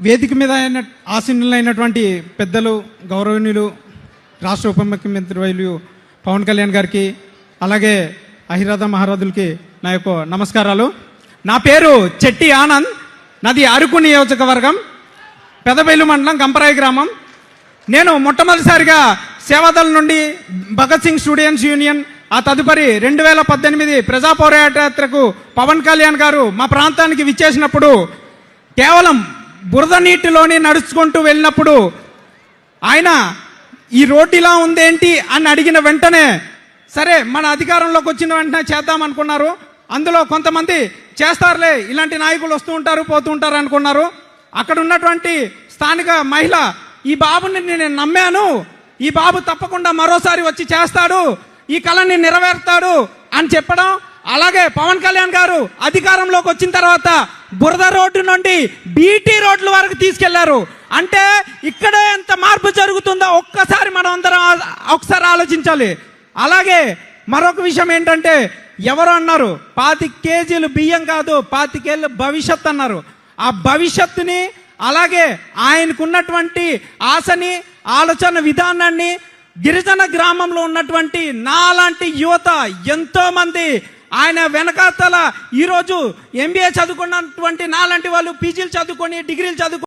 వేదిక మీద ఆసీనులైనటువంటి పెద్దలు, గౌరవనీయులు, రాష్ట్ర ఉప ముఖ్యమంత్రి వైలు పవన్ కళ్యాణ్ గారికి, అలాగే అహిరాధ మహారాజులకి నా యొక్క నమస్కారాలు. నా పేరు చెట్టి ఆనంద్. నాది అరకు నియోజకవర్గం, పెదబైలు మండలం, గంపరాయి గ్రామం. నేను మొట్టమొదటిసారిగా సేవాదళ నుండి భగత్ సింగ్ స్టూడెంట్స్ యూనియన్, ఆ తదుపరి 2018 ప్రజా పోరాటయాత్రకు పవన్ కళ్యాణ్ గారు మా ప్రాంతానికి విచ్చేసినప్పుడు కేవలం బురద నీటిలోని నడుచుకుంటూ వెళ్ళినప్పుడు ఆయన ఈ రోడ్డు ఇలా ఉందేంటి అని అడిగిన వెంటనే సరే మన అధికారంలోకి వచ్చిన వెంటనే చేద్దాం అనుకున్నారు. అందులో కొంతమంది చేస్తారులే, ఇలాంటి నాయకులు వస్తూ ఉంటారు పోతూ ఉంటారు అనుకున్నారు. అక్కడ ఉన్నటువంటి స్థానిక మహిళ, ఈ బాబుని నేను నమ్మాను, ఈ బాబు తప్పకుండా మరోసారి వచ్చి చేస్తాడు, ఈ కళని నెరవేరుతాడు అని చెప్పడం. అలాగే పవన్ కళ్యాణ్ గారు అధికారంలోకి వచ్చిన తర్వాత బురద రోడ్డు నుండి బీటీ రోడ్ల వరకు తీసుకెళ్లారు. అంటే ఇక్కడే ఎంత మార్పు జరుగుతుందో ఒక్కసారి మనం అందరం ఒకసారి ఆలోచించాలి. అలాగే మరొక విషయం ఏంటంటే, ఎవరు అన్నారు 25 కేజీలు బియ్యం కాదు 25 ఏళ్ళ భవిష్యత్ అన్నారు. ఆ భవిష్యత్తుని, అలాగే ఆయనకున్నటువంటి ఆశని, ఆలోచన విధానాన్ని గిరిజన గ్రామంలో ఉన్నటువంటి నాలాంటి యువత ఎంతో మంది ఆయన వెనకాతల ఈరోజు MBA చదువుకున్నటువంటి నాలాంటి వాళ్ళు పీజీలు చదువుకొని, డిగ్రీలు చదువుకొని